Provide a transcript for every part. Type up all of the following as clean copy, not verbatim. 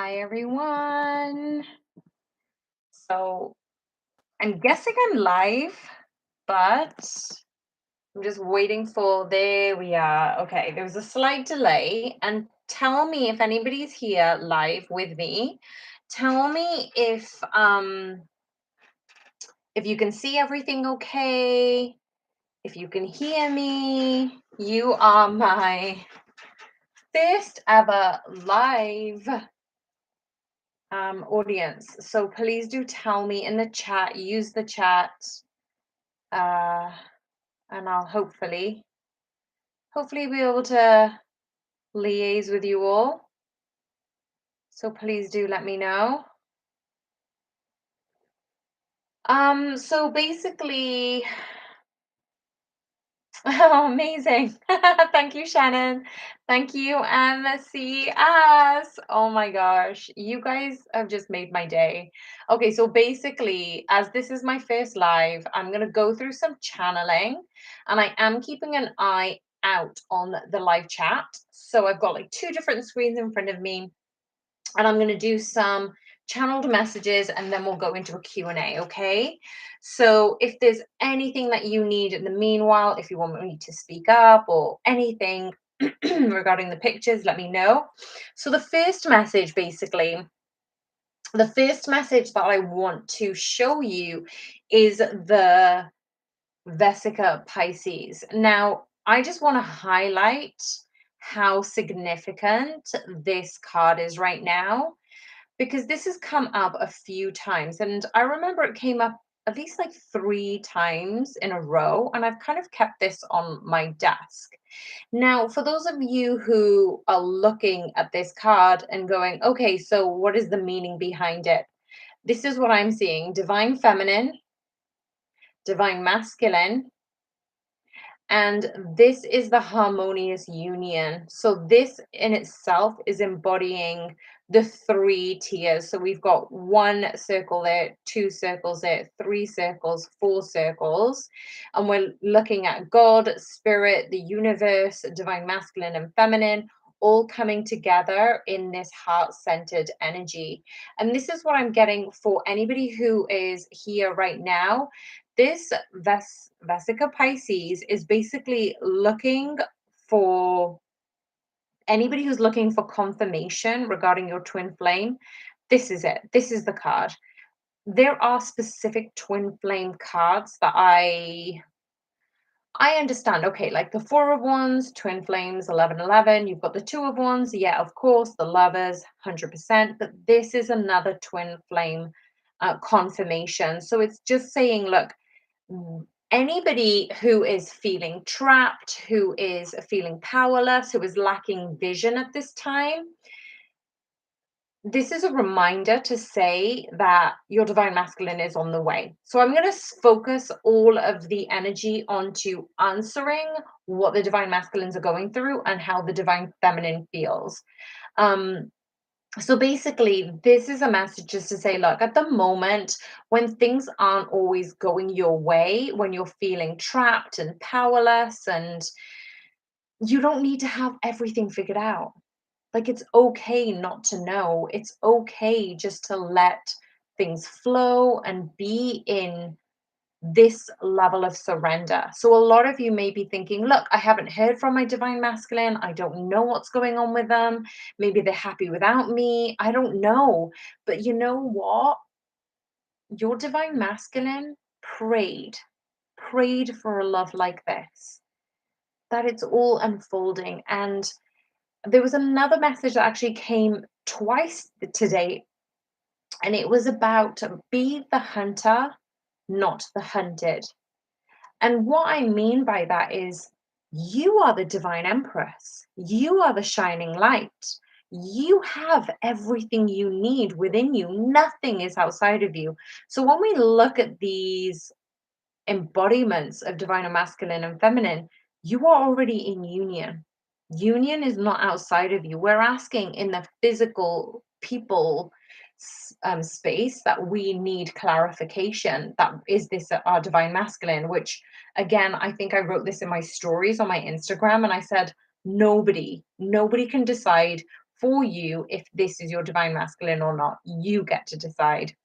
Hi, everyone. So I'm guessing I'm live, but I'm just waiting for. There we are. Okay, there was a slight delay. And tell me if anybody's here live with me. Tell me if you can see everything okay, if you can hear me. You are my first ever live audience. So please do tell me in the chat, use the chat, uh, and I'll hopefully be able to liaise with you all. So please do let me know. So basically, oh, amazing. Thank you, Shannon. Thank you, MCS. Oh my gosh. You guys have just made my day. Okay, so basically, as this is my first live, I'm going to go through some channeling and I am keeping an eye out on the live chat. So I've got like two different screens in front of me and I'm going to do some channeled messages and then we'll go into a Q&A, okay? So if there's anything that you need in the meanwhile, if you want me to speak up or anything regarding the pictures, let me know. So the first message, basically, the first message that I want to show you is the Vesica Pisces. Now, I just want to highlight how significant this card is right now because this has come up a few times. And I remember it came up at least like three times in a row. And I've kind of kept this on my desk. Now, for those of you who are looking at this card and going, okay, so what is the meaning behind it? This is what I'm seeing: divine feminine, divine masculine, and this is the harmonious union. So this in itself is embodying the three tiers. So we've got one circle there, two circles there, three circles, four circles. And we're looking at God, spirit, the universe, divine masculine and feminine, all coming together in this heart-centered energy. And this is what I'm getting for anybody who is here right now. This Vesica Pisces is basically looking for anybody who's looking for confirmation regarding your twin flame. This is it. This is the card. There are specific twin flame cards that I understand. Okay, like the Four of Wands, twin flames, 1111. You've got the Two of Wands. Yeah, of course, the lovers, 100%. But this is another twin flame confirmation. So it's just saying, look, anybody who is feeling trapped, who is feeling powerless, who is lacking vision at this time, this is a reminder to say that your divine masculine is on the way. So I'm going to focus all of the energy onto answering what the divine masculines are going through and how the divine feminine feels. So basically, this is a message just to say, look, at the moment, when things aren't always going your way, when you're feeling trapped and powerless, and you don't need to have everything figured out. Like, it's okay not to know. It's okay just to let things flow and be in this level of surrender. So, a lot of you may be thinking, look, I haven't heard from my divine masculine. I don't know what's going on with them. Maybe they're happy without me. I don't know. But you know what? Your divine masculine prayed for a love like this, that it's all unfolding. And there was another message that actually came twice today, and it was about be the hunter, not the hunted. And what I mean by that is you are the divine empress. You are the shining light. You have everything you need within you. Nothing is outside of you. So when we look at these embodiments of divine and masculine and feminine, you are already in union. Union is not outside of you. We're asking in the physical people space that we need clarification. That is this our divine masculine, which again, I think I wrote this in my stories on my Instagram and I said, nobody can decide for you if this is your divine masculine or not. You get to decide.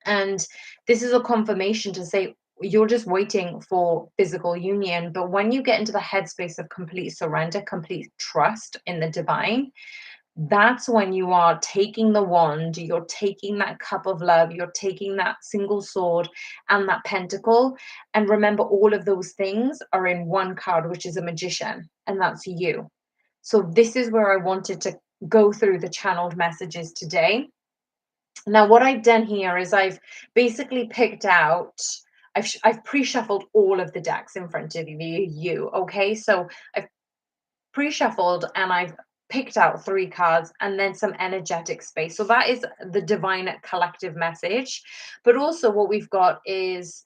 And this is a confirmation to say you're just waiting for physical union. But when you get into the headspace of complete surrender, complete trust in the divine, that's when you are taking the wand, you're taking that cup of love, you're taking that single sword and that pentacle. And remember, all of those things are in one card, which is a magician, and that's you. So, this is where I wanted to go through the channeled messages today. Now, what I've done here is I've basically picked out, I've pre-shuffled all of the decks in front of you. Okay, so I've pre-shuffled and I've picked out 3 cards and then some energetic space. So that is the divine collective message. But also what we've got is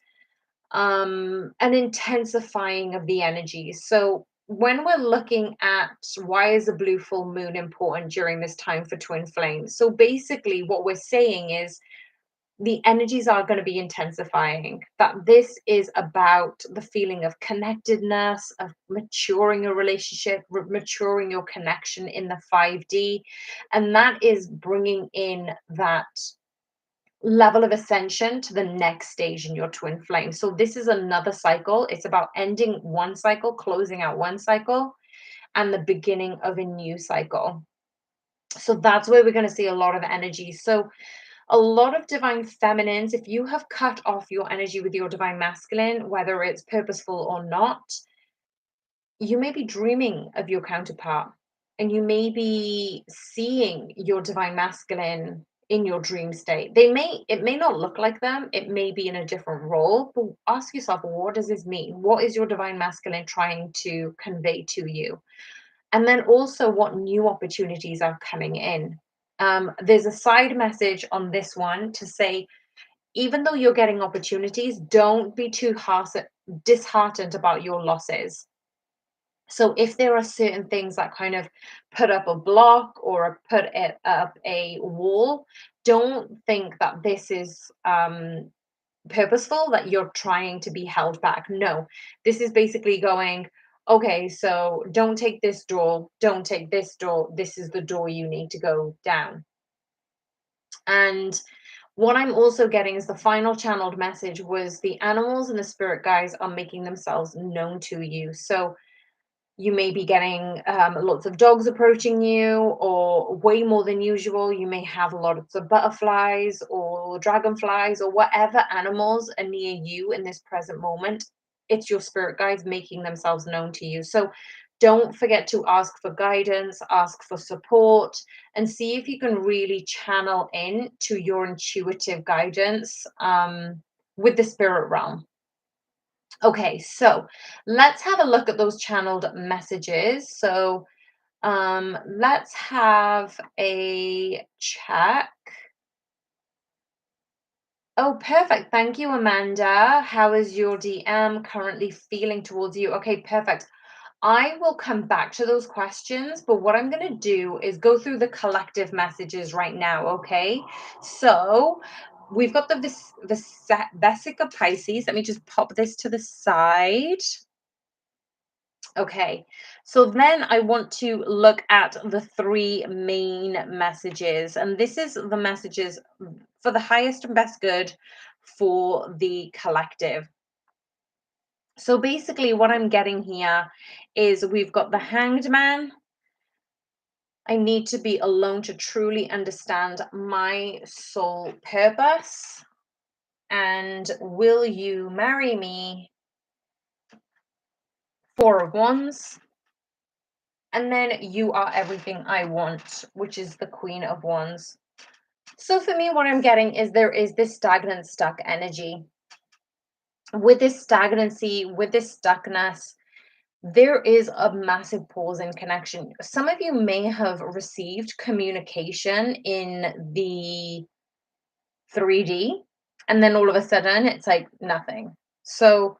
an intensifying of the energy. So when we're looking at why is a blue full moon important during this time for twin flames, so basically what we're saying is the energies are going to be intensifying, that this is about the feeling of connectedness, of maturing your relationship, maturing your connection in the 5D, and that is bringing in that level of ascension to the next stage in your twin flame. So this is another cycle. It's about ending one cycle, closing out one cycle, and the beginning of a new cycle. So that's where we're going to see a lot of energy. So a lot of divine feminines, if you have cut off your energy with your divine masculine, whether it's purposeful or not, you may be dreaming of your counterpart, and you may be seeing your divine masculine in your dream state. It may not look like them, it may be in a different role, but ask yourself, what does this mean? What is your divine masculine trying to convey to you? And then also, what new opportunities are coming in? There's a side message on this one to say, even though you're getting opportunities, don't be too disheartened about your losses. So if there are certain things that kind of put up a block or put it up a wall, don't think that this is purposeful, that you're trying to be held back. No, this is basically going, okay, so don't take this door, don't take this door. This is the door you need to go down. And what I'm also getting is the final channeled message was the animals and the spirit guides are making themselves known to you. So you may be getting lots of dogs approaching you, or way more than usual. You may have lots of butterflies or dragonflies or whatever animals are near you in this present moment. It's your spirit guides making themselves known to you. So don't forget to ask for guidance, ask for support, and see if you can really channel in to your intuitive guidance with the spirit realm. Okay, so let's have a look at those channeled messages. So let's have a check. Oh, perfect. Thank you, Amanda. How is your DM currently feeling towards you? Okay, perfect. I will come back to those questions, but what I'm going to do is go through the collective messages right now, okay? So we've got the Vesica Pisces. Let me just pop this to the side. Okay, so then I want to look at the 3 main messages, and this is the messages for the highest and best good for the collective. So basically, what I'm getting here is we've got the Hanged Man. I need to be alone to truly understand my soul purpose. And will you marry me? 4 of Wands. And then you are everything I want, which is the Queen of Wands. So for me, what I'm getting is there is this stagnant, stuck energy. With this stagnancy, with this stuckness, there is a massive pause in connection. Some of you may have received communication in the 3D, and then all of a sudden it's like nothing. So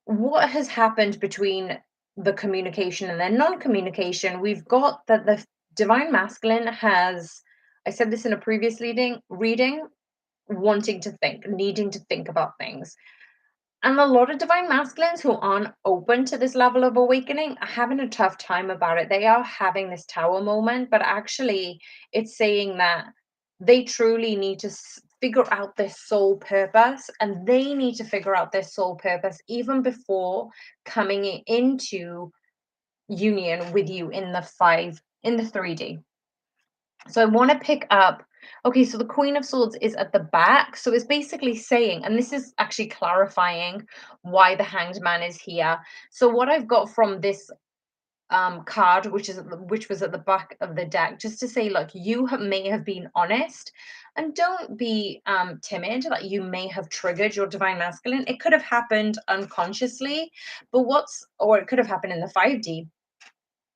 what has happened between the communication and then non-communication? We've got that the divine masculine has, I said this in a previous reading, wanting to think, needing to think about things. And a lot of divine masculines who aren't open to this level of awakening are having a tough time about it. They are having this tower moment, but actually, it's saying that they truly need to figure out their soul purpose, and they need to figure out their soul purpose even before coming into union with you in the in the 3D. So I want to pick up. Okay, so the Queen of Swords is at the back. So it's basically saying, and this is actually clarifying why the Hanged Man is here. So what I've got from this card, which was at the back of the deck, just to say, look, you may have been honest, and don't be timid. Like, you may have triggered your divine masculine. It could have happened unconsciously, but or it could have happened in the 5D.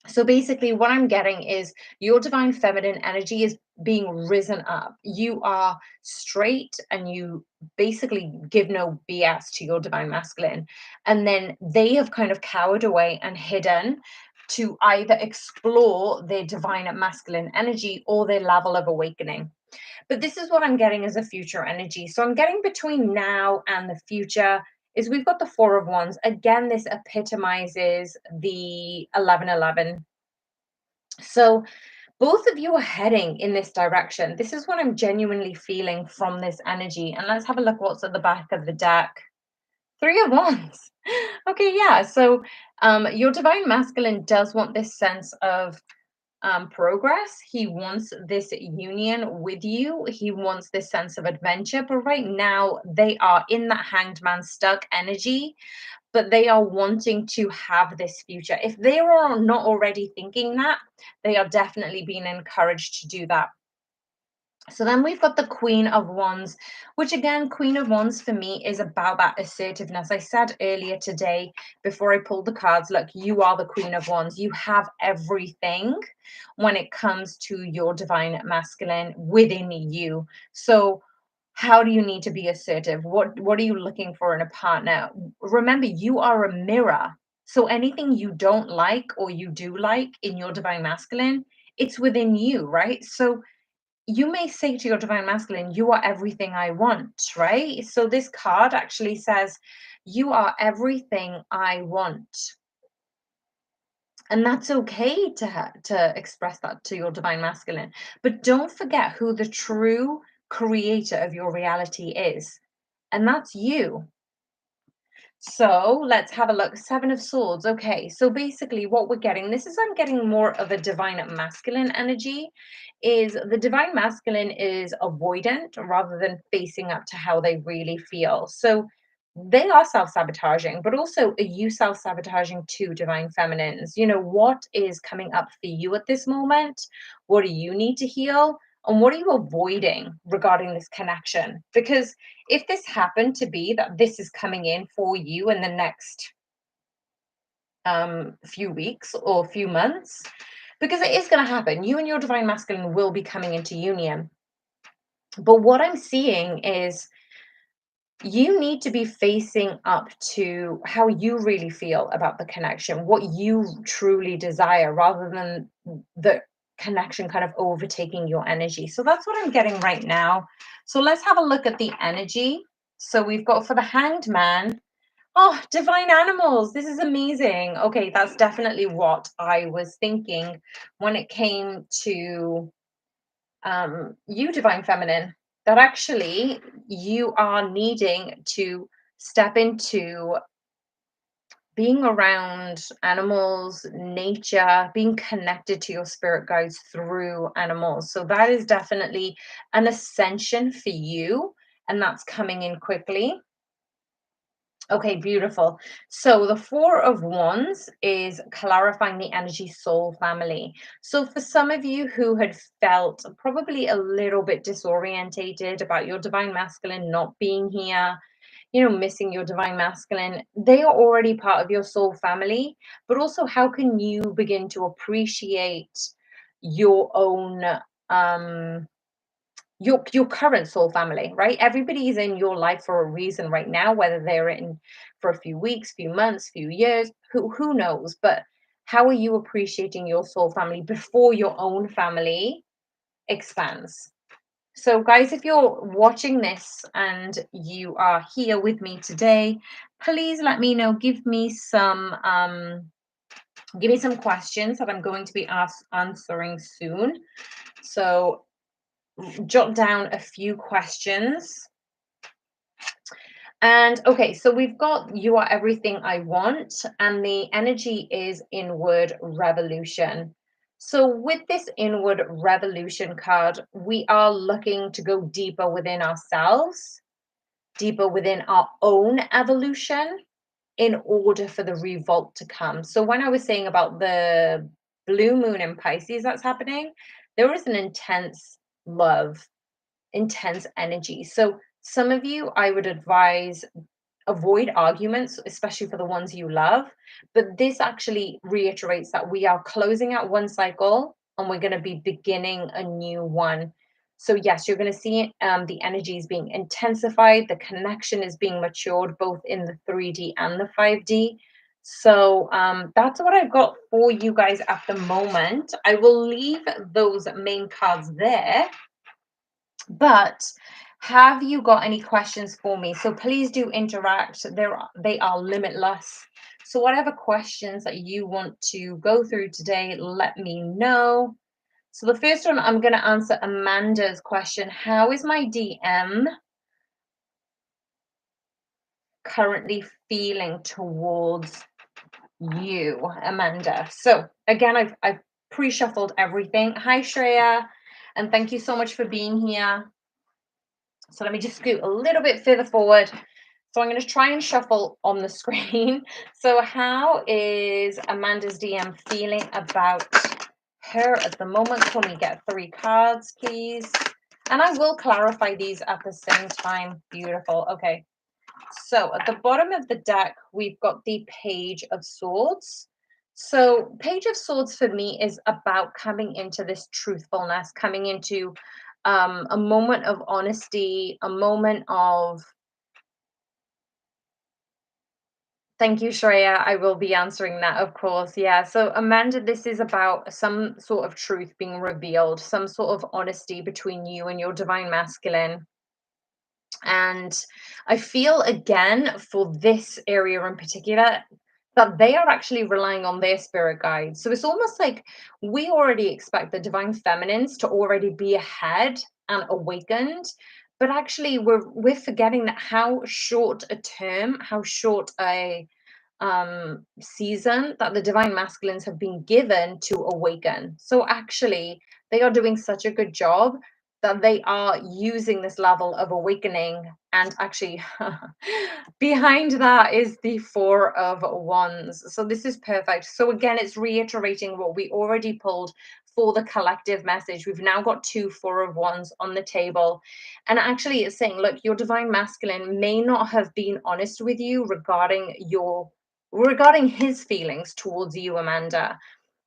So basically, what I'm getting is your divine feminine energy is being risen up. You are straight and you basically give no BS to your divine masculine. And then they have kind of cowered away and hidden to either explore their divine masculine energy or their level of awakening. But this is what I'm getting as a future energy. So I'm getting between now and the future is we've got the Four of Wands. Again, this epitomizes the 1111. So both of you are heading in this direction. This is what I'm genuinely feeling from this energy. And let's have a look what's at the back of the deck. Three of Wands. Okay, yeah. So your divine masculine does want this sense of progress. He wants this union with you. He wants this sense of adventure. But right now, they are in that hanged man stuck energy, but they are wanting to have this future. If they are not already thinking that, they are definitely being encouraged to do that. So then we've got the Queen of Wands, which again, Queen of Wands for me is about that assertiveness. I said earlier today, before I pulled the cards, look, you are the Queen of Wands. You have everything when it comes to your divine masculine within you. So how do you need to be assertive? What are you looking for in a partner? Remember, you are a mirror. So anything you don't like or you do like in your divine masculine, it's within you, right? So you may say to your divine masculine, you are everything I want, right? So this card actually says, you are everything I want. And that's okay to express that to your divine masculine. But don't forget who the true creator of your reality is. And that's you. So let's have a look. Seven of Swords. Okay, so basically what we're getting, this is I'm getting more of a divine masculine energy, is the divine masculine is avoidant rather than facing up to how they really feel. So they are self-sabotaging, but also are you self-sabotaging too, divine feminines? You know, what is coming up for you at this moment? What do you need to heal? And what are you avoiding regarding this connection? Because if this happened to be that this is coming in for you in the next few weeks or few months, because it is going to happen, you and your divine masculine will be coming into union. But what I'm seeing is you need to be facing up to how you really feel about the connection, what you truly desire, rather than the connection kind of overtaking your energy. So that's what I'm getting right now. So let's have a look at the energy. So we've got for the Hanged Man, oh, divine animals. This is amazing. Okay, that's definitely what I was thinking when it came to you, divine feminine, that actually you are needing to step into being around animals, nature, being connected to your spirit guides through animals. So that is definitely an ascension for you, and that's coming in quickly. Okay, beautiful. So the Four of Wands is clarifying the energy soul family. So for some of you who had felt probably a little bit disorientated about your divine masculine not being here, you know, missing your divine masculine, they are already part of your soul family. But also, how can you begin to appreciate your own your current soul family, right? Everybody is in your life for a reason right now, whether they're in for a few weeks, few months, few years, who knows? But how are you appreciating your soul family before your own family expands? So, guys, if you're watching this and you are here with me today, please let me know. Give me some questions that I'm going to be answering soon. So, jot down a few questions. And okay, so we've got "You Are Everything I Want," and the energy is inward revolution. So, with this inward revolution card, we are looking to go deeper within ourselves, deeper within our own evolution in order for the revolt to come. So, when I was saying about the blue moon in Pisces that's happening, there is an intense love, intense energy. So, some of you, I would advise avoid arguments, especially for the ones you love. But this actually reiterates that we are closing out one cycle and we're going to be beginning a new one. So, yes, you're going to see the energy is being intensified, the connection is being matured both in the 3D and the 5D. So, that's what I've got for you guys at the moment. I will leave those main cards there, but have you got any questions for me? So please do interact. They are limitless. So whatever questions that you want to go through today, let me know. So the first one, I'm going to answer Amanda's question. How is my DM currently feeling towards you, Amanda? So again, I've pre-shuffled everything. Hi, Shreya, and thank you so much for being here. So let me just scoot a little bit further forward. So I'm going to try and shuffle on the screen. So how is Amanda's DM feeling about her at the moment? Can we get 3 cards, please? And I will clarify these at the same time. Beautiful. Okay. So at the bottom of the deck, we've got the Page of Swords. So Page of Swords for me is about coming into this truthfulness, coming into a moment of honesty, a moment of thank you, Shreya. I will be answering that, of course. Yeah. So, Amanda, this is about some sort of truth being revealed, some sort of honesty between you and your divine masculine. And I feel again for this area in particular that they are actually relying on their spirit guides. So it's almost like we already expect the divine feminines to already be ahead and awakened. But actually we're forgetting that how short a term, how short a season that the divine masculines have been given to awaken. So actually, they are doing such a good job that they are using this level of awakening. And actually, behind that is the Four of Wands. So this is perfect. So again, it's reiterating what we already pulled for the collective message. We've now got 2 Four of Wands on the table. And actually, it's saying, look, your divine masculine may not have been honest with you regarding his feelings towards you, Amanda.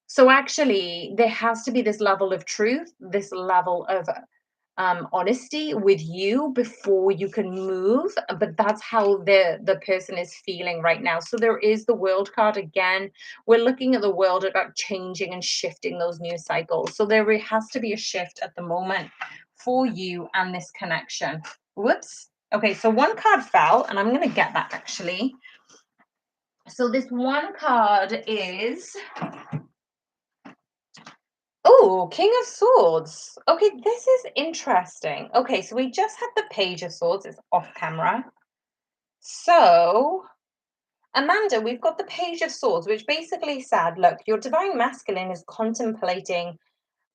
So actually, there has to be this level of truth, this level of honesty with you before you can move. But that's how the person is feeling right now. So there is the World card again. We're looking at the world about changing and shifting those new cycles. So there has to be a shift at the moment for you and this connection. Whoops. Okay, so one card fell, and I'm going to get that actually. So this one card is oh, King of Swords. Okay, this is interesting. Okay, so we just had the Page of Swords. It's off camera. So, Amanda, we've got the Page of Swords, which basically said, look, your divine masculine is contemplating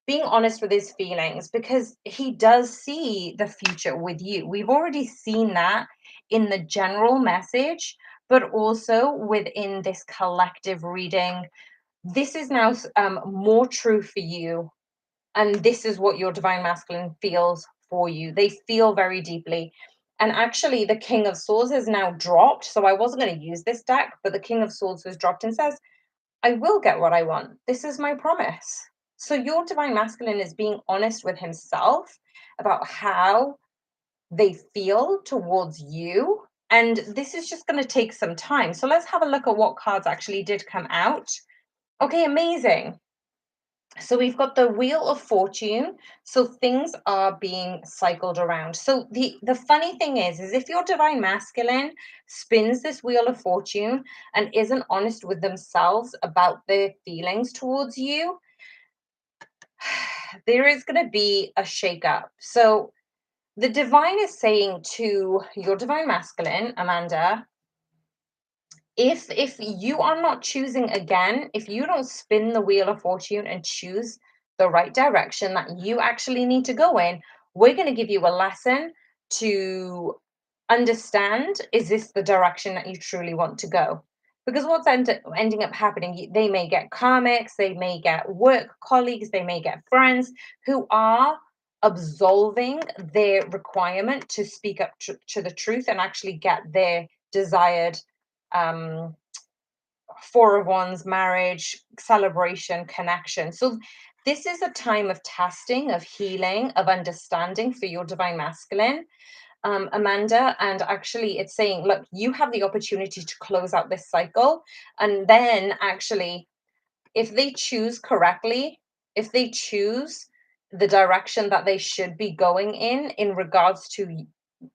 being honest with his feelings because he does see the future with you. We've already seen that in the general message, but also within this collective reading. This is now more true for you, and this is what your divine masculine feels for you. They feel very deeply. And actually, the King of Swords has now dropped. So I wasn't going to use this deck, but the King of Swords has dropped and says, I will get what I want. This is my promise. So your divine masculine is being honest with himself about how they feel towards you. And this is just going to take some time. So let's have a look at what cards actually did come out. Okay, amazing. So we've got the wheel of fortune. So things are being cycled around. So the funny thing is if your divine masculine spins this wheel of fortune and isn't honest with themselves about their feelings towards you, there is going to be a shakeup. So the divine is saying to your divine masculine, Amanda, if you are not choosing again, if you don't spin the wheel of fortune and choose the right direction that you actually need to go in, we're going to give you a lesson to understand, is this the direction that you truly want to go? Because what's ending up happening, they may get karmics, they may get work colleagues, they may get friends who are absolving their requirement to speak up to the truth and actually get their desired um, four of wands, marriage, celebration, connection. So this is a time of testing, of healing, of understanding for your divine masculine, Amanda. And actually, it's saying, look, you have the opportunity to close out this cycle. And then, actually, if they choose correctly, if they choose the direction that they should be going in regards to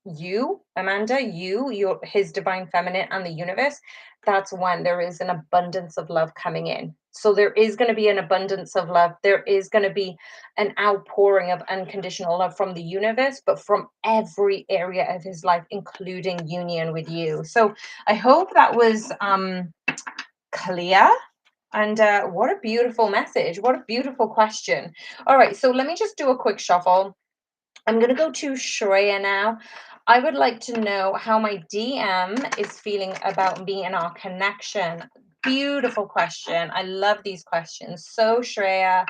you, Amanda, your his divine feminine and the universe, that's when there is an abundance of love coming in. So there is going to be an abundance of love. There is going to be an outpouring of unconditional love from the universe, but from every area of his life, including union with you. So I hope that was clear. And what a beautiful message. What a beautiful question. All right, so let me just do a quick shuffle. I'm going to go to Shreya now. I would like to know how my DM is feeling about me and our connection. Beautiful question. I love these questions. So, Shreya,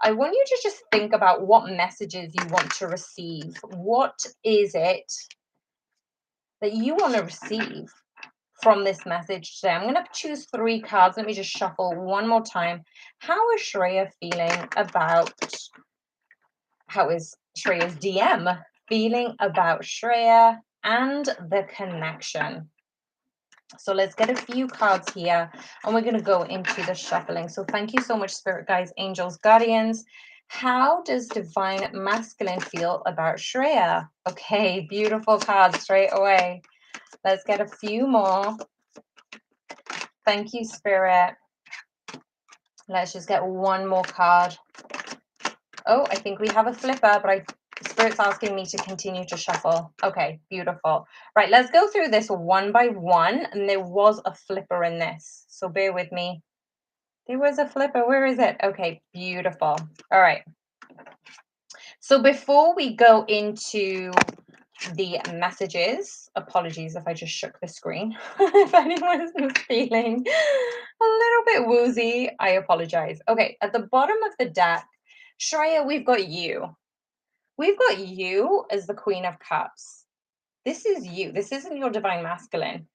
I want you to just think about what messages you want to receive. What is it that you want to receive from this message today? I'm going to choose three cards. Let me just shuffle one more time. How is Shreya feeling about, how is Shreya's DM feeling about Shreya and the connection? So let's get a few cards here and we're going to go into the shuffling. So thank you so much, Spirit Guides, Angels, Guardians. How does Divine Masculine feel about Shreya? Okay, beautiful cards straight away. Let's get a few more. Thank you, Spirit. Let's just get one more card. Oh, I think we have a flipper, but Spirit's asking me to continue to shuffle. Okay, beautiful. Right, let's go through this one by one. And there was a flipper in this, so bear with me. There was a flipper. Where is it? Okay, beautiful. All right. So before we go into the messages, apologies if I just shook the screen. If anyone is feeling a little bit woozy, I apologize. Okay, at the bottom of the deck, Shreya, we've got you. We've got you as the Queen of Cups. This is you. This isn't your divine masculine.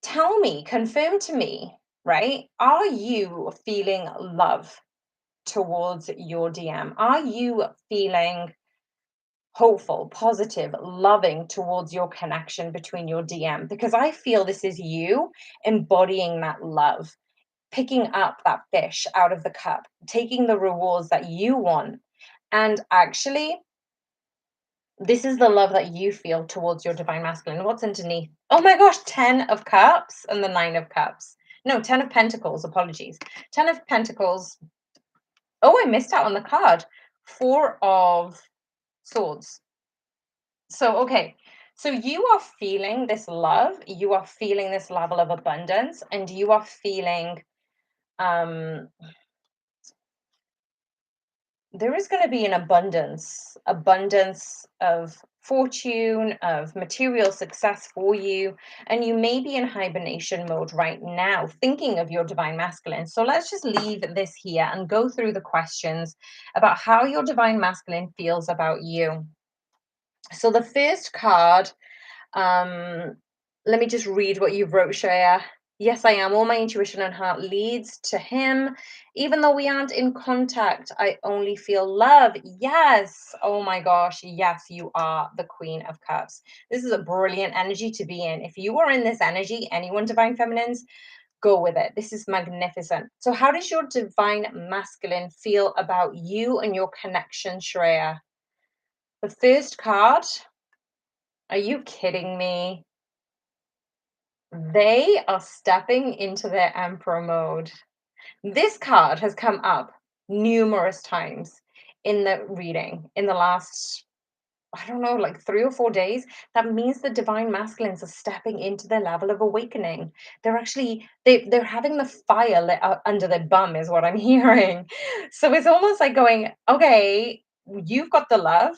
Tell me, confirm to me, right? Are you feeling love towards your DM? Are you feeling hopeful, positive, loving towards your connection between your DM? Because I feel this is you embodying that love, picking up that fish out of the cup, taking the rewards that you want. And actually, this is the love that you feel towards your divine masculine. What's underneath? Oh my gosh, 10 of cups and the 9 of cups. No, 10 of pentacles, apologies. 10 of pentacles. Oh, I missed out on the card. 4 of swords. So, okay. So you are feeling this love, you are feeling this level of abundance, and you are feeling um there is going to be an abundance of fortune, of material success for you, and you may be in hibernation mode right now thinking of your divine masculine. So let's just leave this here and go through the questions about how your divine masculine feels about you. So the first card, um, let me just read what you wrote, Shreya. Yes, I am. All my intuition and heart leads to him. Even though we aren't in contact, I only feel love. Yes. Oh my gosh. Yes, you are the Queen of Cups. This is a brilliant energy to be in. If you are in this energy, anyone divine feminines, Go with it. This is magnificent. So, how does your divine masculine feel about you and your connection, Shreya? The first card, are you kidding me? They are stepping into their emperor mode. This card has come up numerous times in the reading in the last, I don't know, like 3 or 4 days. That means the divine masculines are stepping into their level of awakening. They're actually they're having the fire lit under their bum, is what I'm hearing. So it's almost like going, okay, you've got the love,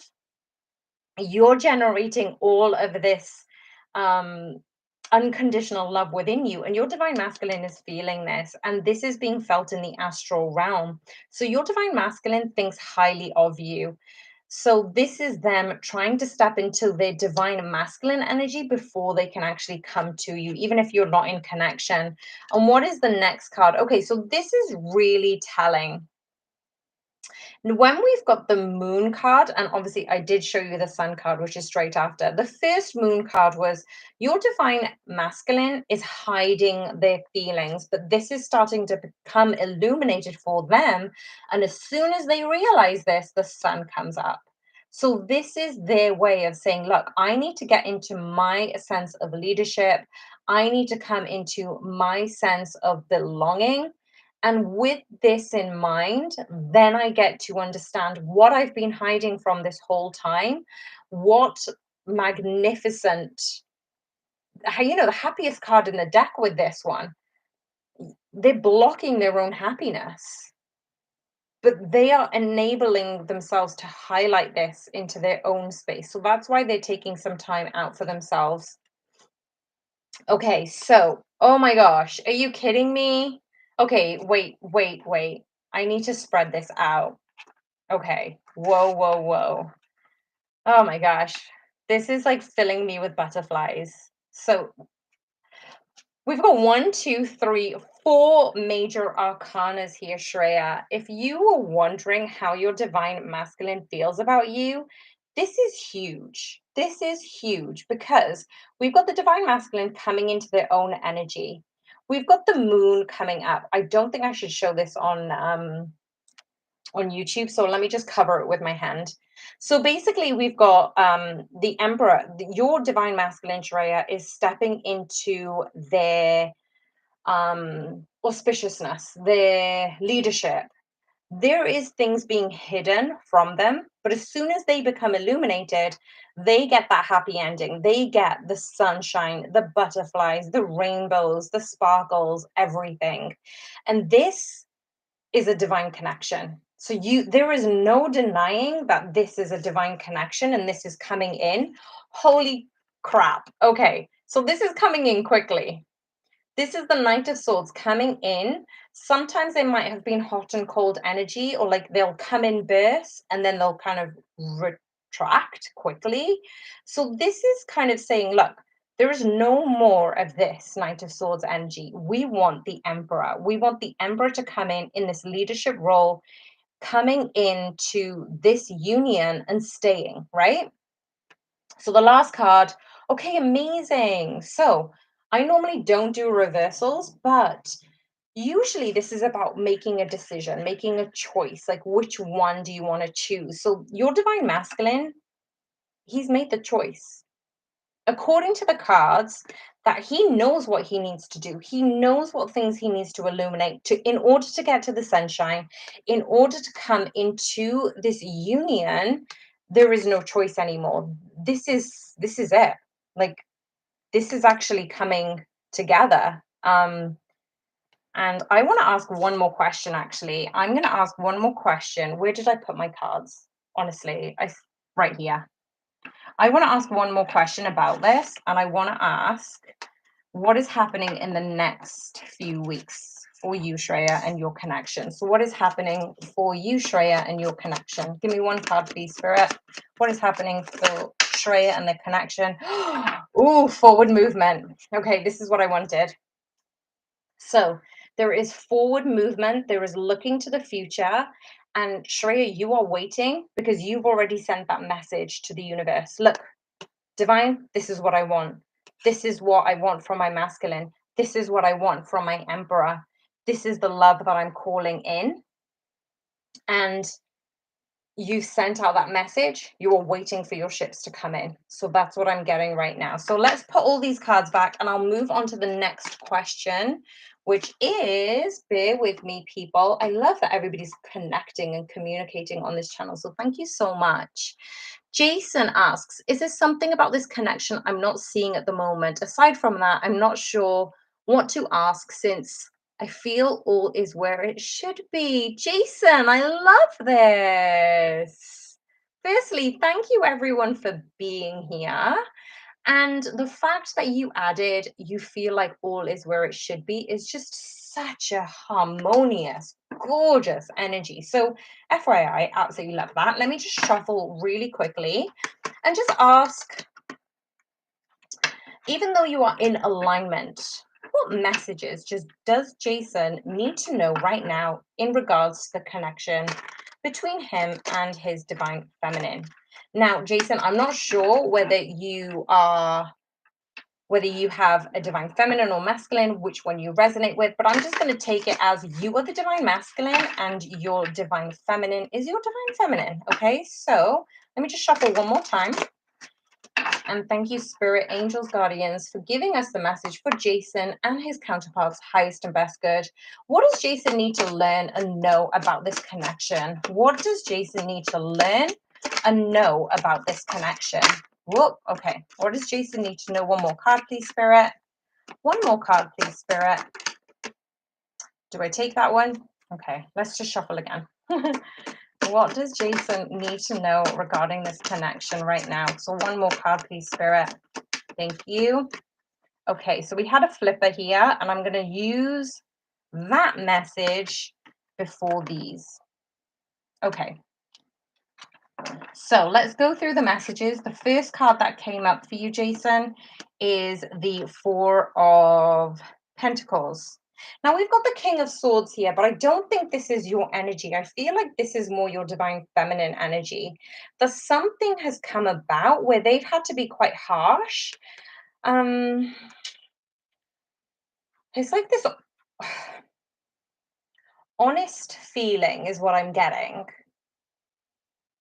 you're generating all of this um unconditional love within you, and your divine masculine is feeling this, and this is being felt in the astral realm. So your divine masculine thinks highly of you. So this is them trying to step into their divine masculine energy before they can actually come to you, even if you're not in connection. And what is the next card? Okay, so this is really telling. When we've got the moon card, and obviously I did show you the sun card, which is straight after. The first moon card was your divine masculine is hiding their feelings, but this is starting to become illuminated for them. And as soon as they realize this, the sun comes up. So this is their way of saying, look, I need to get into my sense of leadership. I need to come into my sense of belonging, and with this in mind, then I get to understand what I've been hiding from this whole time. What magnificent, the happiest card in the deck with this one. They're blocking their own happiness, but they are enabling themselves to highlight this into their own space. So that's why they're taking some time out for themselves. Okay, so, oh my gosh, are you kidding me? Okay, wait, wait, wait. I need to spread this out. Okay. Whoa, whoa, whoa. Oh my gosh. This is like filling me with butterflies. So we've got one, two, three, four major arcanas here, Shreya. If you were wondering how your divine masculine feels about you, this is huge. This is huge because we've got the divine masculine coming into their own energy. We've got the moon coming up. I don't think I should show this on YouTube. So let me just cover it with my hand. So basically, we've got the Emperor. Your divine masculine, Shreya, is stepping into their auspiciousness, their leadership. There is things being hidden from them, but as soon as they become illuminated, they get that happy ending. They get the sunshine, the butterflies, the rainbows, the sparkles, everything. And this is a divine connection. So there is no denying that this is a divine connection and this is coming in. Holy crap. Okay. So this is coming in quickly. This is the Knight of Swords coming in. Sometimes they might have been hot and cold energy, or like they'll come in bursts and then they'll kind of retract quickly. So this is kind of saying, look, there is no more of this Knight of Swords energy. We want the Emperor. We want the Emperor to come in this leadership role, coming into this union and staying, right? So the last card, okay, amazing. So I normally don't do reversals, but usually this is about making a decision, making a choice. Like, which one do you want to choose? So your divine masculine, he's made the choice. According to the cards, that he knows what he needs to do. He knows what things he needs to illuminate to in order to get to the sunshine, in order to come into this union. There is no choice anymore. This is it. Like, this is actually coming together. And I want to ask one more question, actually. I'm going to ask one more question. Where did I put my cards? Honestly, right here. I want to ask one more question about this, and I want to ask what is happening in the next few weeks for you, Shreya, and your connection. So, what is happening for you, Shreya, and your connection? Give me one card, please, Spirit. What is happening for Shreya and the connection? Oh, forward movement. Okay, this is what I wanted. So, there is forward movement, there is looking to the future. And Shreya, you are waiting because you've already sent that message to the universe. Look, divine, this is what I want. This is what I want from my masculine. This is what I want from my emperor. This is the love that I'm calling in. And you sent out that message, you are waiting for your ships to come in. So that's what I'm getting right now. So let's put all these cards back and I'll move on to the next question, which is, bear with me, people. I love that everybody's connecting and communicating on this channel. So thank you so much. Jason asks, is there something about this connection I'm not seeing at the moment? Aside from that, I'm not sure what to ask since I feel all is where it should be. Jason, I love this. Firstly, thank you everyone for being here. And the fact that you added, you feel like all is where it should be, is just such a harmonious, gorgeous energy. So, FYI, absolutely love that. Let me just shuffle really quickly and just ask, even though you are in alignment, what messages just does Jason need to know right now in regards to the connection between him and his divine feminine? Now, Jason, I'm not sure whether you have a divine feminine or masculine, which one you resonate with, but I'm just going to take it as you are the divine masculine and your divine feminine is your divine feminine. Okay, so let me just shuffle one more time. And thank you, Spirit, Angels, Guardians, for giving us the message for Jason and his counterparts, highest and best good. What does Jason need to learn and know about this connection? What does Jason need to learn and know about this connection? Whoop, okay. What does Jason need to know? One more card, please, Spirit. One more card, please, Spirit. Do I take that one? Okay, let's just shuffle again. What does Jason need to know regarding this connection right now? So one more card, please, Spirit. Thank you. Okay, so we had a flipper here, and I'm going to use that message before these. Okay, so let's go through the messages. The first card that came up for you, Jason, is the Four of Pentacles. Now we've got the King of Swords here, but I don't think this is your energy. I feel like this is more your divine feminine energy. There's something has come about where they've had to be quite harsh. It's like this honest feeling is what I'm getting.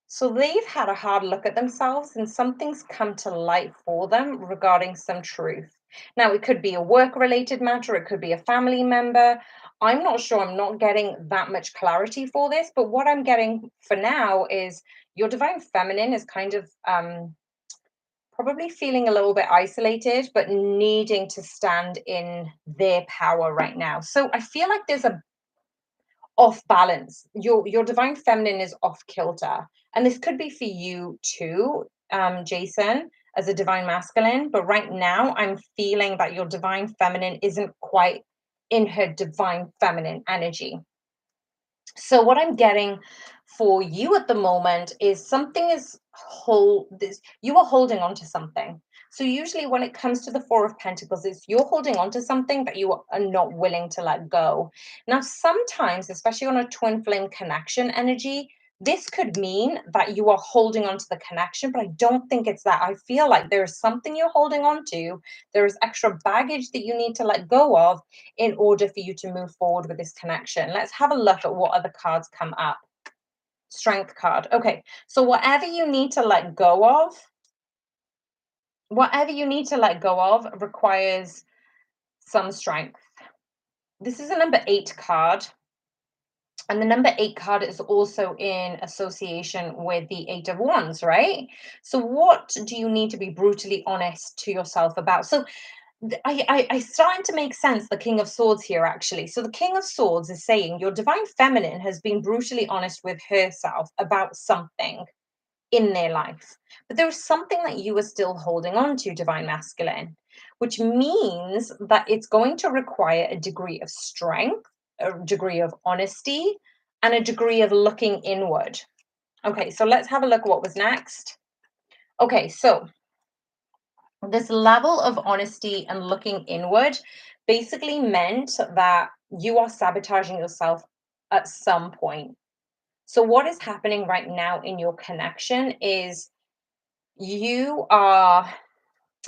So they've had a hard look at themselves and something's come to light for them regarding some truth. Now, it could be a work related matter, it could be a family member. I'm not sure, I'm not getting that much clarity for this, but what I'm getting for now is your divine feminine is kind of probably feeling a little bit isolated, but needing to stand in their power right now. So I feel like there's a off balance. Your divine feminine is off kilter. And this could be for you too, Jason, as a divine masculine. But right now, I'm feeling that your divine feminine isn't quite in her divine feminine energy. So what I'm getting for you at the moment is something is you are holding on to something. So usually when it comes to the Four of Pentacles, it's you're holding on to something that you are not willing to let go. Now, sometimes, especially on a twin flame connection energy, this could mean that you are holding on to the connection, but I don't think it's that. I feel like there is something you're holding on to. There is extra baggage that you need to let go of in order for you to move forward with this connection. Let's have a look at what other cards come up. Strength card. Okay, so whatever you need to let go of requires some strength. This is a number 8 card. And the number 8 card is also in association with the 8 of Wands, right? So what do you need to be brutally honest to yourself about? So I starting to make sense, the King of Swords here, actually. So the King of Swords is saying your divine feminine has been brutally honest with herself about something in their life. But there is something that you are still holding on to, divine masculine, which means that it's going to require a degree of strength, a degree of honesty, and a degree of looking inward. Okay, so let's have a look at what was next. Okay, so this level of honesty and looking inward basically meant that you are sabotaging yourself at some point. So, what is happening right now in your connection is you are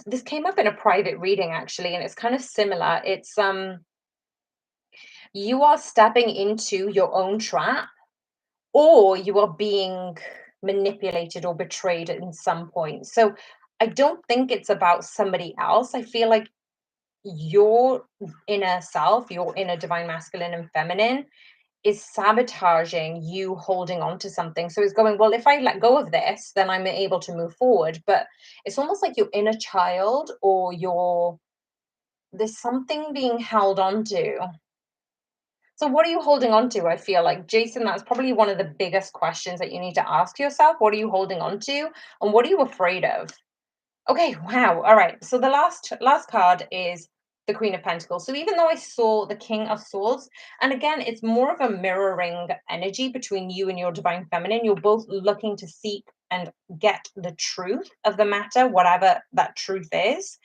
this came up in a private reading actually, and it's kind of similar. It's you are stepping into your own trap, or you are being manipulated or betrayed in some point. So I don't think it's about somebody else. I feel like your inner self, your inner divine masculine and feminine, is sabotaging you holding on to something. So it's going, well, if I let go of this, then I'm able to move forward. But it's almost like your inner child, or your there's something being held on to. So what are you holding on to? I feel like, Jason, that's probably one of the biggest questions that you need to ask yourself. What are you holding on to? And what are you afraid of? Okay, wow. All right. So the last card is the Queen of Pentacles. So even though I saw the King of Swords, and again, it's more of a mirroring energy between you and your divine feminine. You're both looking to seek and get the truth of the matter, whatever that truth is.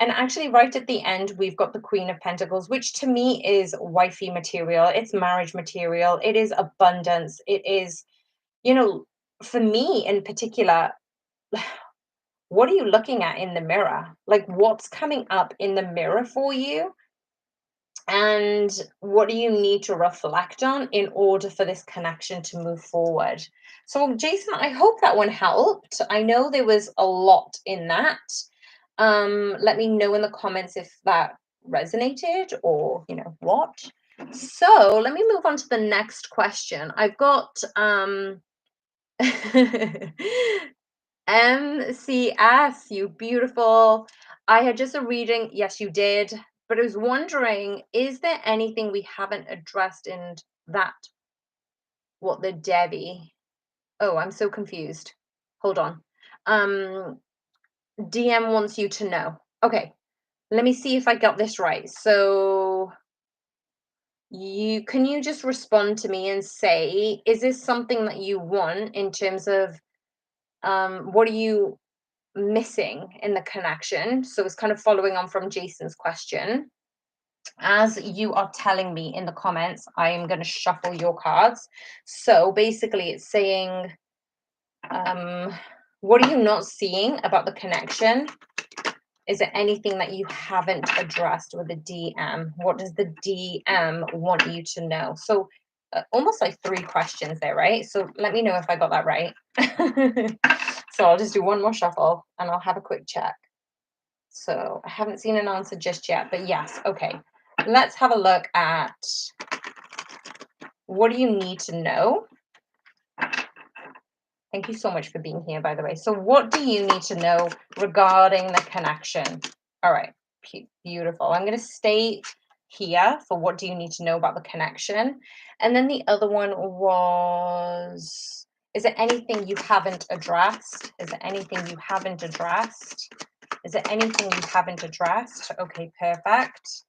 And actually, right at the end, we've got the Queen of Pentacles, which to me is wifey material. It's marriage material. It is abundance. It is, you know, for me in particular, what are you looking at in the mirror? Like, what's coming up in the mirror for you? And what do you need to reflect on in order for this connection to move forward? So, Jason, I hope that one helped. I know there was a lot in that. Let me know in the comments if that resonated, or what. So let me move on to the next question. I've got MCS, you beautiful. I had just a reading. Yes, you did. But I was wondering, is there anything we haven't addressed in that? What the Debbie? Oh, I'm so confused. Hold on. Um, DM wants you to know. Okay, let me see if I got this right. So you just respond to me and say, is this something that you want in terms of what are you missing in the connection? So it's kind of following on from Jason's question. As you are telling me in the comments, I am going to shuffle your cards. So basically, it's saying, what are you not seeing about the connection? Is there anything that you haven't addressed with the DM? What does the DM want you to know? So almost like three questions there, right? So let me know if I got that right. So I'll just do one more shuffle and I'll have a quick check. So I haven't seen an answer just yet, but yes, okay. Let's have a look at what do you need to know. Thank you so much for being here, by the way. So what do you need to know regarding the connection? All right, beautiful. I'm going to stay here for what do you need to know about the connection. And then the other one was, is there anything you haven't addressed? Is there anything you haven't addressed? Is there anything you haven't addressed? Okay, perfect.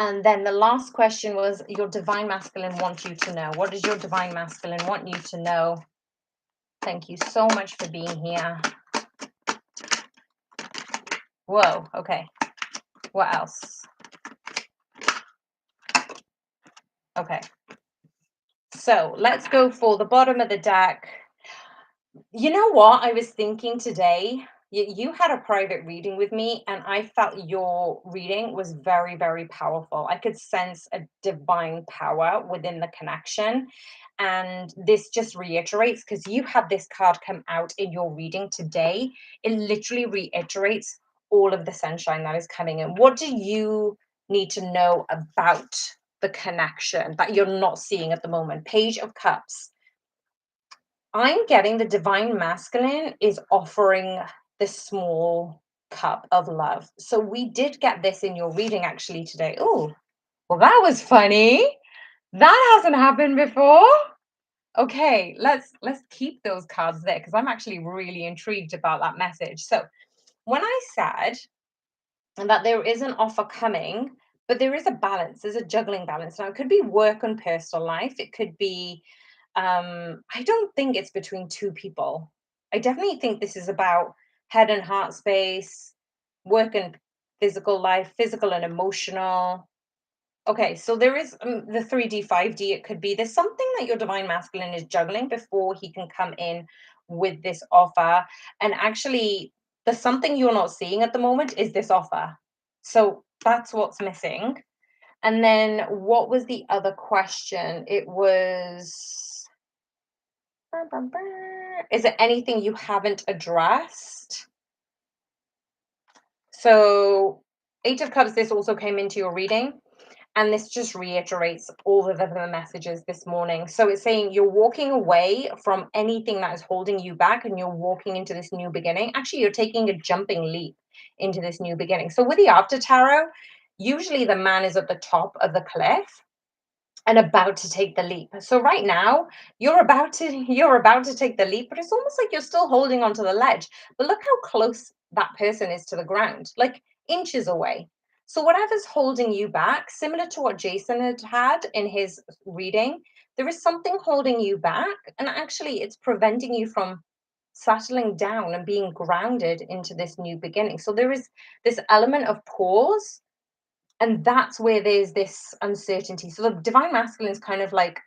And then the last question was, your divine masculine wants you to know. What does your divine masculine want you to know? Thank you so much for being here. Whoa, okay. What else? Okay. So let's go for the bottom of the deck. You know what I was thinking today? You had a private reading with me, and I felt your reading was very, very powerful. I could sense a divine power within the connection. And this just reiterates, because you had this card come out in your reading today. It literally reiterates all of the sunshine that is coming in. What do you need to know about the connection that you're not seeing at the moment? Page of Cups. I'm getting the divine masculine is offering this small cup of love. So we did get this in your reading actually today. Oh, well, that was funny. That hasn't happened before. Okay, let's keep those cards there, because I'm actually really intrigued about that message. So when I said that there is an offer coming, but there is a balance, there's a juggling balance. Now it could be work and personal life. It could be I don't think it's between two people. I definitely think this is about head and heart space, work and physical life, physical and emotional. Okay, so there is the 3D, 5D. It could be there's something that your divine masculine is juggling before he can come in with this offer. And actually, The something you're not seeing at the moment is this offer. So that's what's missing. And then what was the other question? It was, is there anything you haven't addressed? So, Eight of Cups, this also came into your reading. And this just reiterates all of the messages this morning. So it's saying you're walking away from anything that is holding you back and you're walking into this new beginning. Actually, you're taking a jumping leap into this new beginning. So with the After Tarot, usually the man is at the top of the cliff and about to take the leap. So right now, you're about to take the leap, but it's almost like you're still holding onto the ledge. But look how close that person is to the ground, like inches away. So whatever's holding you back, similar to what Jason had in his reading, there is something holding you back, and actually it's preventing you from settling down and being grounded into this new beginning. So there is this element of pause, and that's where there's this uncertainty. So the divine masculine is kind of like,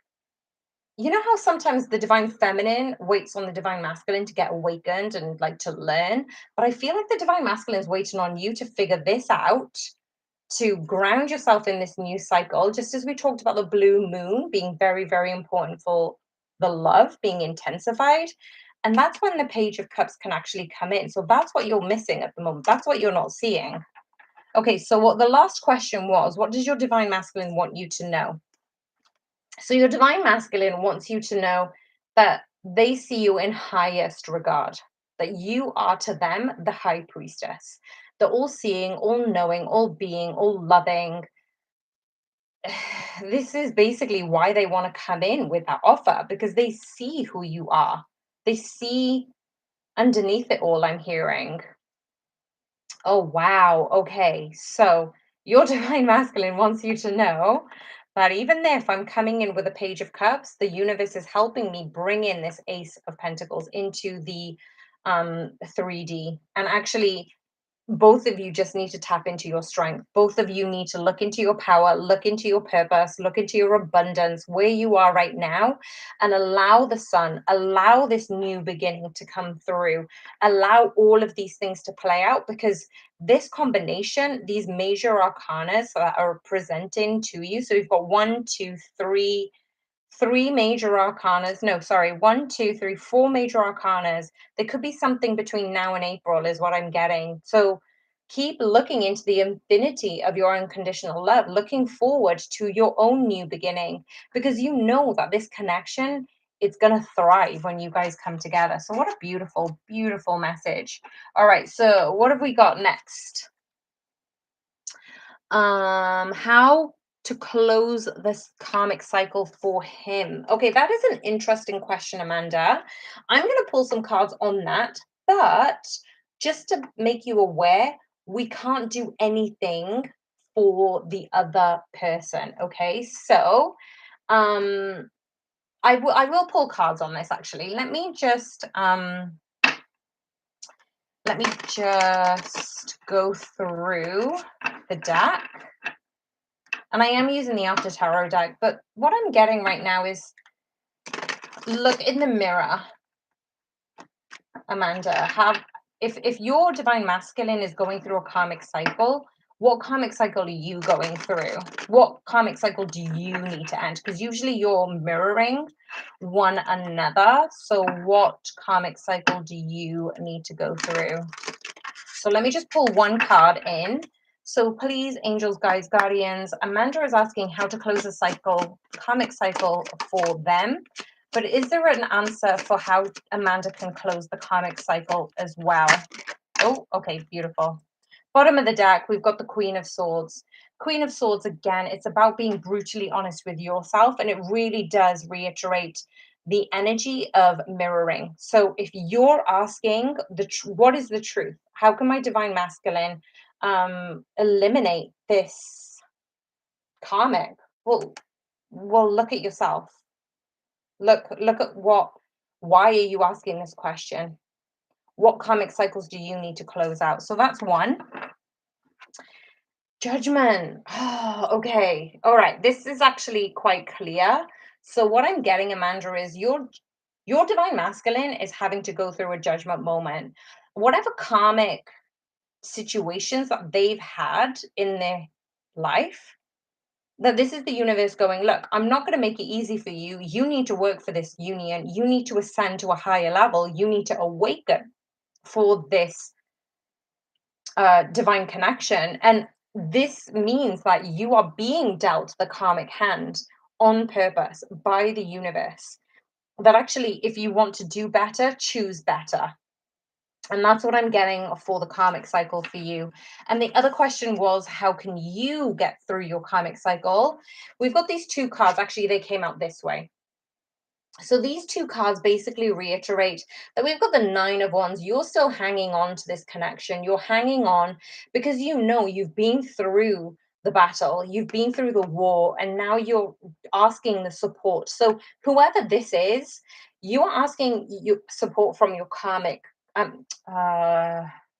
you know how sometimes the divine feminine waits on the divine masculine to get awakened and like to learn, but I feel like the divine masculine is waiting on you to figure this out, to ground yourself in this new cycle, just as we talked about the blue moon being very, very important for the love being intensified. And that's when the page of cups can actually come in. So that's what you're missing at the moment, that's what you're not seeing. Okay, so what the last question was, what does your divine masculine want you to know? So your divine masculine wants you to know that they see you in highest regard, that you are to them the high priestess, the all seeing, all knowing, all being, all loving. This is basically why they want to come in with that offer, because they see who you are. They see underneath it all, I'm hearing. Oh, wow. Okay. So your divine masculine wants you to know that even if I'm coming in with a page of cups, the universe is helping me bring in this ace of pentacles into the 3D. And actually, both of you just need to tap into your strength. Both of you need to look into your power, look into your purpose, look into your abundance, where you are right now, and allow the sun, allow this new beginning to come through, allow all of these things to play out, because this combination, these major arcanas that are presenting to you. So we've got one, two, three major arcanas. No, sorry, one, two, three, four major arcanas. There could be something between now and April, is what I'm getting. So keep looking into the infinity of your unconditional love, looking forward to your own new beginning, because you know that this connection, it's going to thrive when you guys come together. So what a beautiful, beautiful message. All right, so what have we got next? How to close this karmic cycle for him? Okay, that is an interesting question, Amanda. I'm going to pull some cards on that, but just to make you aware, we can't do anything for the other person. Okay, so um, I will pull cards on this actually. Let me just go through the deck. And I am using the After Tarot deck, but what I'm getting right now is, look in the mirror, Amanda. If your divine masculine is going through a karmic cycle, what karmic cycle are you going through? What karmic cycle do you need to end? Because usually you're mirroring one another. So what karmic cycle do you need to go through? So let me just pull one card in. So please, angels, guides, guardians, Amanda is asking how to close a cycle, karmic cycle for them. But is there an answer for how Amanda can close the karmic cycle as well? Oh, okay, beautiful. Bottom of the deck, we've got the Queen of Swords. Queen of Swords, again, it's about being brutally honest with yourself, and it really does reiterate the energy of mirroring. So if you're asking what is the truth? How can my divine masculine eliminate this karmic? Well, look at yourself. Look at why are you asking this question? What karmic cycles do you need to close out? So that's one. Judgment. Oh, okay. All right. This is actually quite clear. So what I'm getting, Amanda, is your divine masculine is having to go through a judgment moment. whatever karmic situations that they've had in their life, that this is the universe going, look, I'm not going to make it easy for you. You need to work for this union. You need to ascend to a higher level. You need to awaken for this divine connection. And this means that you are being dealt the karmic hand on purpose by the universe. That actually, if you want to do better, choose better. And that's what I'm getting for the karmic cycle for you. And the other question was, how can you get through your karmic cycle? We've got these two cards. Actually, they came out this way. So these two cards basically reiterate that we've got the Nine of Wands. You're still hanging on to this connection. You're hanging on because you know you've been through the battle, you've been through the war, and now you're asking the support. So whoever this is, you are asking you support from your karmic